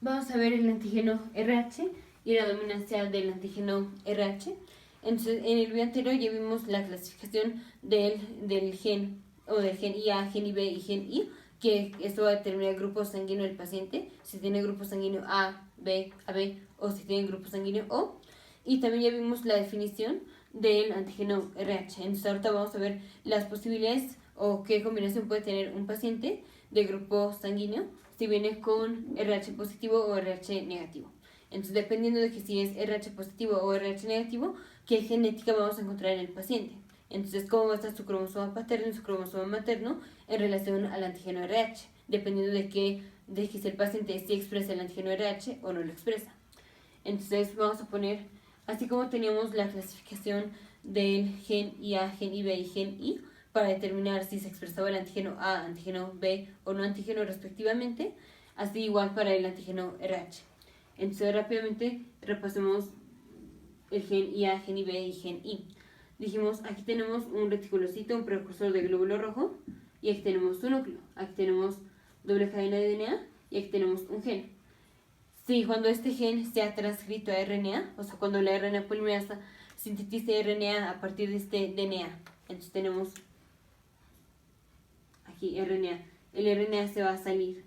vamos a ver el antígeno RH y la dominancia del antígeno RH. Entonces, en el video anterior ya vimos la clasificación del gen, o del gen IA, gen IB y gen I, que esto va a determinar el grupo sanguíneo del paciente, si tiene grupo sanguíneo A, B, AB, o si tiene grupo sanguíneo O. Y también ya vimos la definición del antígeno RH. Entonces, ahorita vamos a ver las posibilidades o qué combinación puede tener un paciente de grupo sanguíneo si viene con RH positivo o RH negativo. Entonces, dependiendo de que si es RH positivo o RH negativo, qué genética vamos a encontrar en el paciente. Entonces, cómo va a estar su cromosoma paterno y su cromosoma materno en relación al antígeno RH, dependiendo de que si el paciente sí expresa el antígeno RH o no lo expresa. Entonces, vamos a poner, así como teníamos la clasificación del gen IA, gen IB y gen I, para determinar si se expresaba el antígeno A, antígeno B o no antígeno respectivamente, así igual para el antígeno RH. Entonces, rápidamente repasemos el gen IA, gen IB y gen I. Dijimos, aquí tenemos un reticulocito, un precursor de glóbulo rojo, y aquí tenemos un núcleo. Aquí tenemos doble cadena de DNA y aquí tenemos un gen. Sí, cuando este gen sea transcrito a RNA, o sea, cuando la RNA polimerasa sintetice RNA a partir de este DNA. Entonces tenemos aquí RNA. El RNA se va a salir.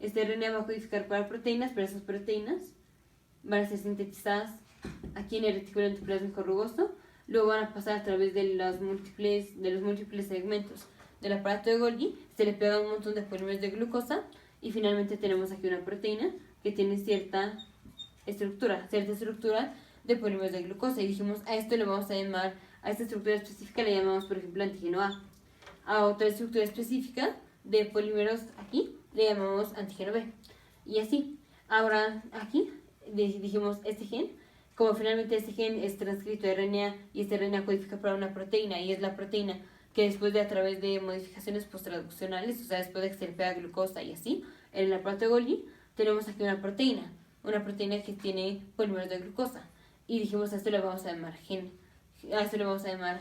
Este RNA va a codificar para proteínas, pero esas proteínas van a ser sintetizadas aquí en el retículo endoplásmico rugoso. Luego van a pasar a través de los múltiples segmentos del aparato de Golgi. Se le pega un montón de polímeros de glucosa y finalmente tenemos aquí una proteína que tiene cierta estructura de polímeros de glucosa. Y dijimos, a esto le vamos a llamar, a esta estructura específica le llamamos, por ejemplo, antígeno A. A otra estructura específica de polímeros aquí le llamamos antígeno B. Y así. Ahora aquí dijimos este gen, como finalmente este gen es transcrito de RNA y este RNA codifica para una proteína y es la proteína que después de a través de modificaciones posttraduccionales, o sea, después de que se le pega glucosa y así, en el aparato de Golgi, tenemos aquí una proteína que tiene polímeros de glucosa. Y dijimos, a esto le vamos a llamar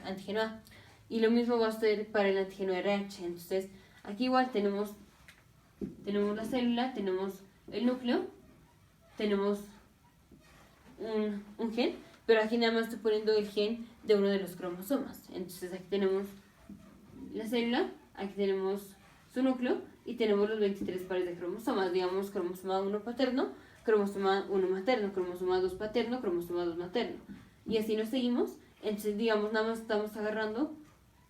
antígeno A. Y lo mismo va a ser para el antígeno RH. Entonces, aquí igual tenemos la célula, tenemos el núcleo, tenemos un gen, pero aquí nada más estoy poniendo el gen de uno de los cromosomas. Entonces aquí tenemos la célula, aquí tenemos su núcleo y tenemos los 23 pares de cromosomas, digamos cromosoma 1 paterno, cromosoma 1 materno, cromosoma 2 paterno, cromosoma 2 materno. Y así nos seguimos. Entonces, digamos, nada más estamos agarrando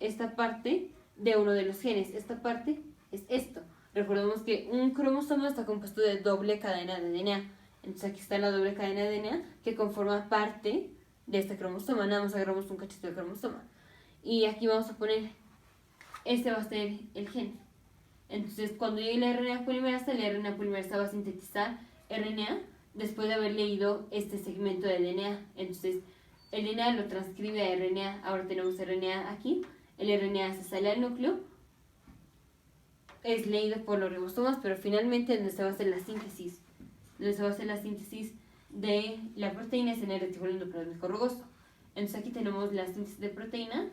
esta parte de uno de los genes. Esta parte es esto. Recordemos que un cromosoma está compuesto de doble cadena de DNA. Entonces aquí está la doble cadena de DNA que conforma parte de este cromosoma. Nada más agarramos un cachito del cromosoma. Y aquí vamos a poner, este va a ser el gen. Entonces cuando llegue la RNA polimerasa va a sintetizar RNA después de haber leído este segmento de DNA. Entonces el DNA lo transcribe a RNA. Ahora tenemos RNA aquí. El RNA se sale al núcleo, es leído por los ribosomas, pero finalmente donde se va a hacer la síntesis de la proteína es en el retículo endoplásmico rugoso. Entonces aquí tenemos la síntesis de proteína.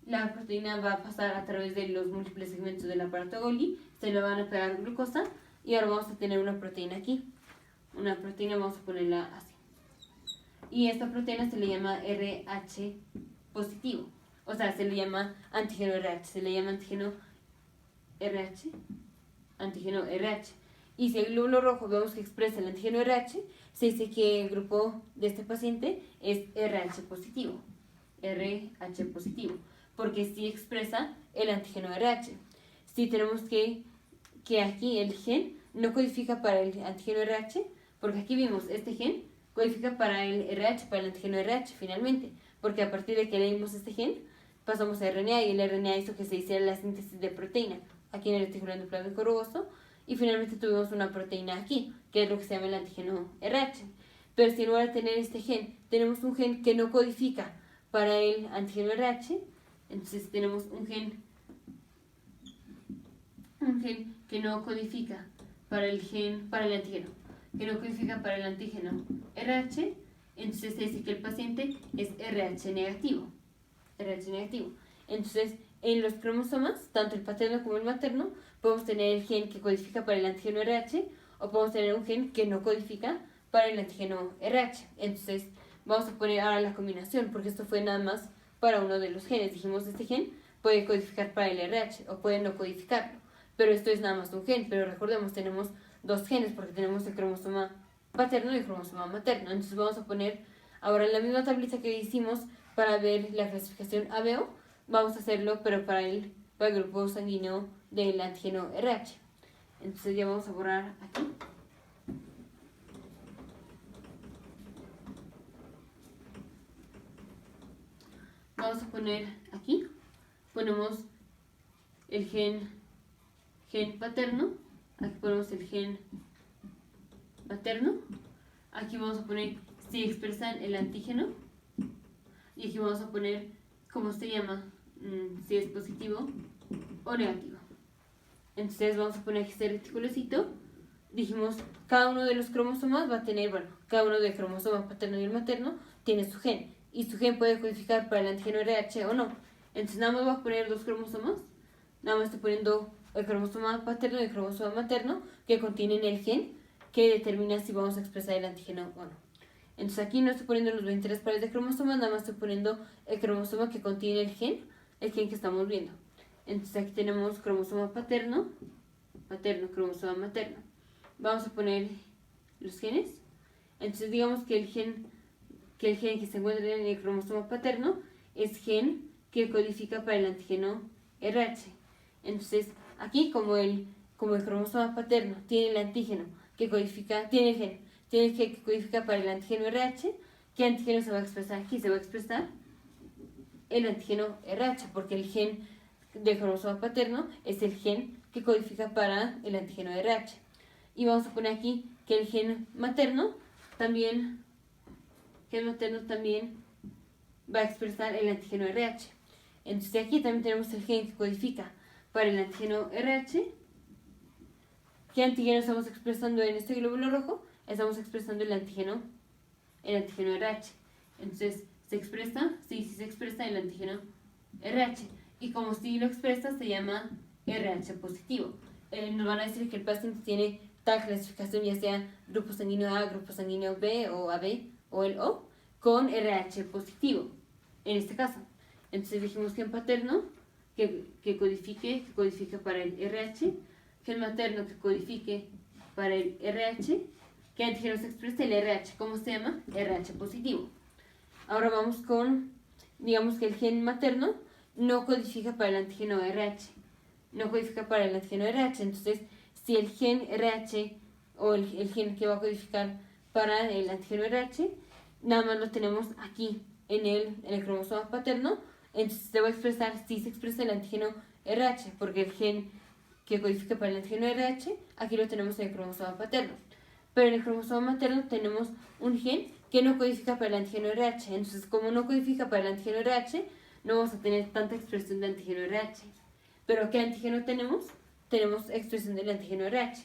La proteína va a pasar a través de los múltiples segmentos del aparato Golgi, se le van a pegar glucosa y ahora vamos a tener una proteína aquí. Una proteína vamos a ponerla así. Y esta proteína se le llama RH positivo. O sea, se le llama antígeno RH, se le llama antígeno RH. Y si el glóbulo rojo vemos que expresa el antígeno RH, se dice que el grupo de este paciente es RH positivo. RH positivo. Porque sí expresa el antígeno RH. Si tenemos que aquí el gen no codifica para el antígeno RH, porque aquí vimos este gen codifica para el RH, para el antígeno RH finalmente, porque a partir de que leímos este gen, pasamos a RNA y el RNA hizo que se hiciera la síntesis de proteína aquí en el retículo endoplasmico rugoso y finalmente tuvimos una proteína aquí, que es lo que se llama el antígeno RH. Pero si en lugar de tener este gen, tenemos un gen que no codifica para el antígeno RH, entonces tenemos un gen que no codifica para el antígeno, que no codifica para el antígeno RH, entonces se dice que el paciente es RH negativo. RH negativo. Entonces, en los cromosomas, tanto el paterno como el materno, podemos tener el gen que codifica para el antígeno RH o podemos tener un gen que no codifica para el antígeno RH. Entonces vamos a poner ahora la combinación, porque esto fue nada más para uno de los genes. Dijimos, este gen puede codificar para el RH o puede no codificarlo, pero esto es nada más un gen. Pero recordemos, tenemos dos genes porque tenemos el cromosoma paterno y el cromosoma materno. Entonces vamos a poner ahora en la misma tablita que hicimos para ver la clasificación ABO, vamos a hacerlo pero para el grupo sanguíneo del antígeno RH. Entonces ya vamos a borrar aquí. Vamos a poner aquí, ponemos el gen paterno, aquí ponemos el gen materno, aquí vamos a poner si expresan el antígeno y aquí vamos a poner cómo se llama, si es positivo o negativo. Entonces vamos a poner aquí este reticulocito. Dijimos, cada uno de los cromosomas va a tener, cada uno del cromosoma paterno y el materno tiene su gen. Y su gen puede codificar para el antígeno RH o no. Entonces nada más voy a poner dos cromosomas. Nada más estoy poniendo el cromosoma paterno y el cromosoma materno que contienen el gen que determina si vamos a expresar el antígeno o no. Entonces aquí no estoy poniendo los 23 pares de cromosomas, nada más estoy poniendo el cromosoma que contiene el gen que estamos viendo. Entonces aquí tenemos cromosoma paterno, cromosoma materno. Vamos a poner los genes. Entonces digamos que el gen que se encuentra en el cromosoma paterno es gen que codifica para el antígeno RH. Entonces aquí como el cromosoma paterno tiene el antígeno que codifica, tiene el gen que codifica para el antígeno RH, ¿qué antígeno se va a expresar aquí? Se va a expresar el antígeno RH, porque el gen del cromosoma paterno es el gen que codifica para el antígeno RH. Y vamos a poner aquí que el gen materno también va a expresar el antígeno RH. Entonces aquí también tenemos el gen que codifica para el antígeno RH. ¿Qué antígeno estamos expresando en este glóbulo rojo? Estamos expresando el antígeno RH. Entonces, ¿se expresa? Sí, se expresa el antígeno RH. Y como sí lo expresa, se llama RH positivo. Nos van a decir que el paciente tiene tal clasificación, ya sea grupo sanguíneo A, grupo sanguíneo B o AB o el O, con RH positivo, en este caso. Entonces dijimos gen paterno que codifique para el RH, gen materno que codifique para el RH, ¿qué antígeno se expresa? El RH, ¿cómo se llama? RH positivo. Ahora vamos con, digamos que el gen materno no codifica para el antígeno RH, entonces si el gen RH o el gen que va a codificar para el antígeno RH, nada más lo tenemos aquí en el cromosoma paterno, entonces se va a expresar, si se expresa el antígeno RH, porque el gen que codifica para el antígeno RH, aquí lo tenemos en el cromosoma paterno. Pero en el cromosoma materno tenemos un gen que no codifica para el antígeno RH. Entonces, como no codifica para el antígeno RH, no vamos a tener tanta expresión de antígeno RH. Pero ¿qué antígeno tenemos? Tenemos expresión del antígeno RH.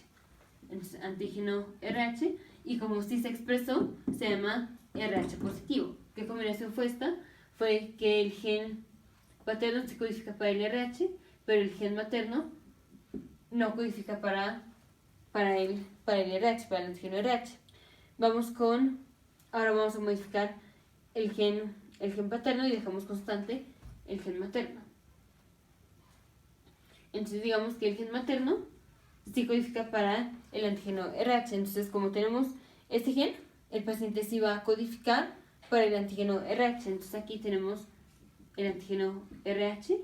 Entonces, antígeno RH, y como sí se expresó, se llama RH positivo. ¿Qué combinación fue esta? Fue que el gen paterno se codifica para el RH, pero el gen materno no codifica para el RH, para el antígeno RH. Ahora vamos a modificar el gen paterno y dejamos constante el gen materno. Entonces digamos que el gen materno sí codifica para el antígeno RH. Entonces como tenemos este gen, el paciente sí va a codificar para el antígeno RH. Entonces aquí tenemos el antígeno RH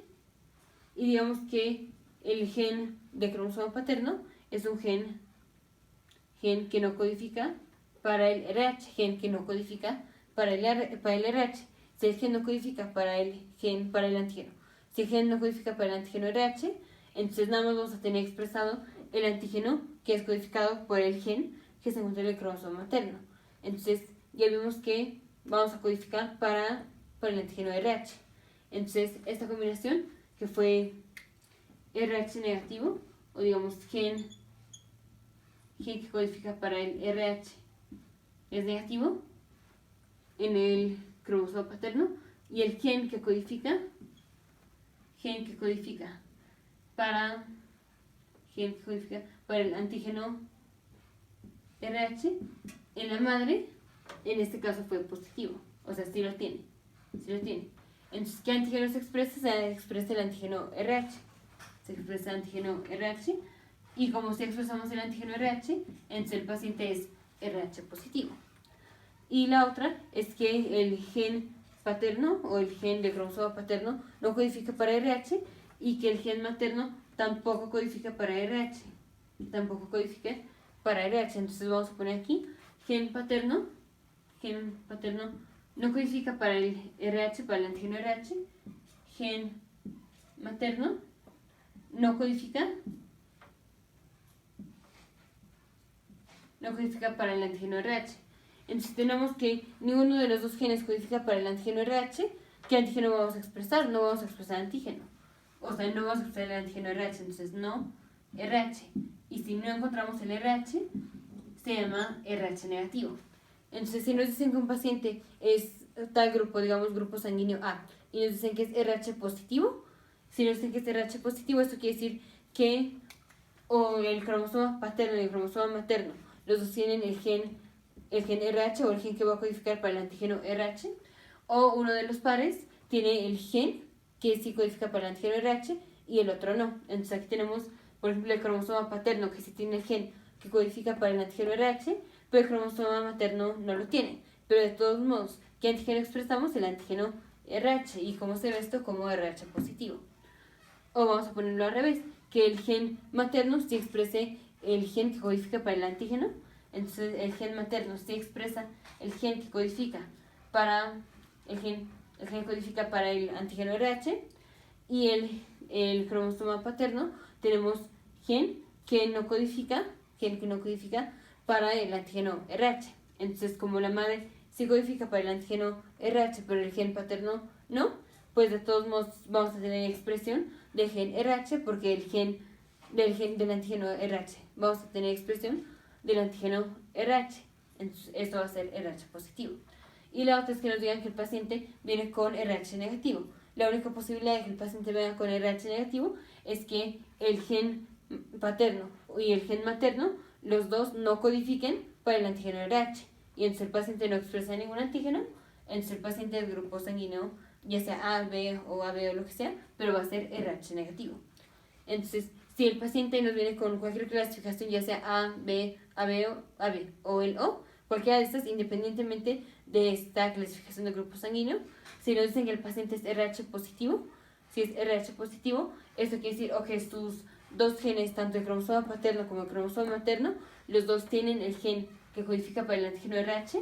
y digamos que el gen de cromosoma paterno es un gen que no codifica para el RH, gen que no codifica para el RH. Si el gen no codifica para el antígeno, si el gen no codifica para el antígeno RH, entonces nada más vamos a tener expresado el antígeno que es codificado por el gen que se encuentra en el cromosoma materno. Entonces ya vimos que vamos a codificar para el antígeno RH. Entonces esta combinación que fue RH negativo, o digamos gen que codifica para el RH es negativo en el cromosoma paterno, y el gen que codifica para el antígeno RH en la madre, en este caso fue positivo, o sea, sí lo tiene, sí lo tiene. Entonces, ¿qué antígeno se expresa? Se expresa el antígeno RH, se expresa el antígeno RH, y como si expresamos el antígeno RH, entonces el paciente es RH positivo. Y la otra es que el gen paterno o el gen del cromosoma paterno no codifica para RH y que el gen materno tampoco codifica para RH. Tampoco codifica para RH. Entonces vamos a poner aquí gen paterno no codifica para el RH, para el antígeno RH. Gen materno no codifica para el antígeno RH. Entonces tenemos que ninguno de los dos genes codifica para el antígeno RH. ¿Qué antígeno vamos a expresar? No vamos a expresar antígeno. O sea, no vamos a expresar el antígeno RH, entonces no RH. Y si no encontramos el RH, se llama RH negativo. Entonces, si nos dicen que un paciente es tal grupo, digamos grupo sanguíneo A, y nos dicen que es RH positivo, si nos dicen que es RH positivo, esto quiere decir que o el cromosoma paterno y el cromosoma materno, los dos tienen el gen RH o el gen que va a codificar para el antígeno RH, o uno de los pares tiene el gen que sí codifica para el antígeno RH y el otro no. Entonces aquí tenemos, por ejemplo, el cromosoma paterno que sí tiene el gen que codifica para el antígeno RH, pero el cromosoma materno no lo tiene. Pero de todos modos, ¿qué antígeno expresamos? El antígeno RH. ¿Y cómo se ve esto? Como RH positivo. O vamos a ponerlo al revés, que el gen materno sí exprese el gen que codifica para el antígeno. Entonces el gen materno sí expresa el gen que codifica para el gen codifica para el antígeno RH, y el cromosoma paterno tenemos gen que no codifica para el antígeno RH. Entonces, como la madre sí codifica para el antígeno RH, pero el gen paterno no, pues de todos modos vamos a tener expresión del gen RH, porque el gen del antígeno RH vamos a tener expresión del antígeno RH. Entonces, esto va a ser RH positivo. Y la otra es que nos digan que el paciente viene con RH negativo. La única posibilidad de que el paciente venga con RH negativo es que el gen paterno y el gen materno, los dos no codifiquen para el antígeno RH. Y entonces el paciente no expresa ningún antígeno, entonces el paciente del grupo sanguíneo, ya sea A, B o AB o lo que sea, pero va a ser RH negativo. Entonces, si el paciente nos viene con cualquier clasificación, ya sea A, B, AB o el O, cualquiera de estas, independientemente de esta clasificación de grupo sanguíneo, si nos dicen que el paciente es RH positivo, si es RH positivo, eso quiere decir que sus dos genes, tanto el cromosoma paterno como el cromosoma materno, los dos tienen el gen que codifica para el antígeno RH,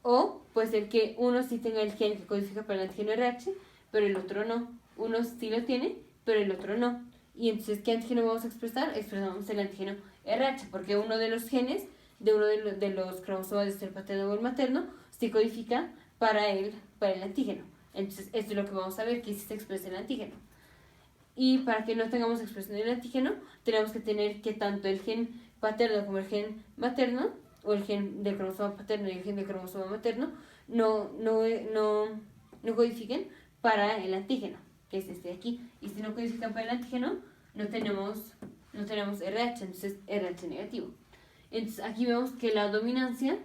o puede ser que uno sí tenga el gen que codifica para el antígeno RH, pero el otro no. Uno sí lo tiene, pero el otro no. Y entonces, ¿qué antígeno vamos a expresar? Expresamos el antígeno RH, porque uno de los genes de uno de los cromosomas del paterno o el materno se codifica para el antígeno. Entonces, esto es lo que vamos a ver, que si se expresa el antígeno. Y para que no tengamos expresión del antígeno, tenemos que tener que tanto el gen paterno como el gen materno, o el gen del cromosoma paterno y el gen del cromosoma materno, no codifiquen para el antígeno, que es este de aquí. Y si no codifican para el antígeno, no tenemos RH, entonces RH negativo. Entonces aquí vemos que la dominancia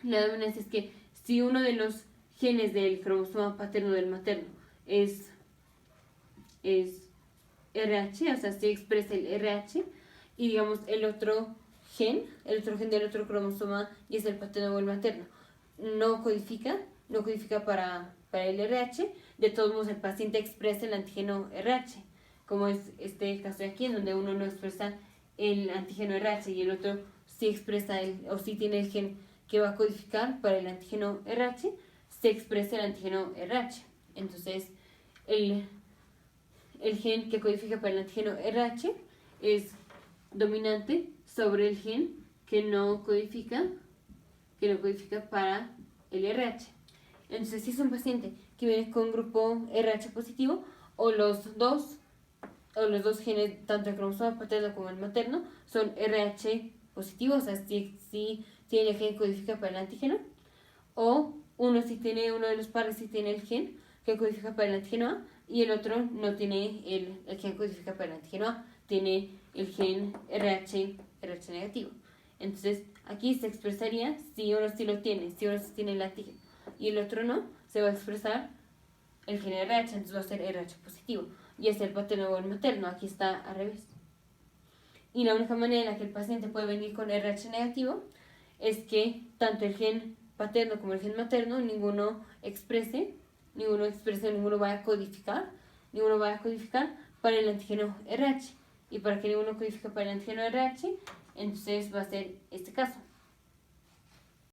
es que si uno de los genes del cromosoma paterno o del materno es RH, o sea, si expresa el RH, y digamos el otro gen del otro cromosoma, y es el paterno o el materno, no codifica para el RH, de todos modos el paciente expresa el antígeno RH, como es este caso de aquí, en donde uno no expresa el antígeno RH y el otro sí expresa o sí tiene el gen que va a codificar para el antígeno RH, se expresa el antígeno RH. Entonces, el gen que codifica para el antígeno RH es dominante sobre el gen que no codifica para el RH. Entonces, si es un paciente que viene con grupo RH positivo, o los dos genes, tanto el cromosoma paterno como el materno, son RH positivos, o sea, si tiene el gen que codifica para el antígeno, o uno de los pares sí tiene el gen que codifica para el antígeno A, y el otro no tiene el gen que codifica para el antígeno A, tiene el gen RH negativo. Entonces, aquí se expresaría si uno sí lo tiene, si uno sí tiene el antígeno y el otro no, se va a expresar el gen RH, entonces va a ser RH positivo. Y es el paterno o el materno, aquí está al revés. Y la única manera en la que el paciente puede venir con RH negativo es que tanto el gen paterno como el gen materno ninguno exprese, ninguno vaya a codificar para el antígeno RH. Y para que ninguno codifique para el antígeno RH, entonces va a ser este caso.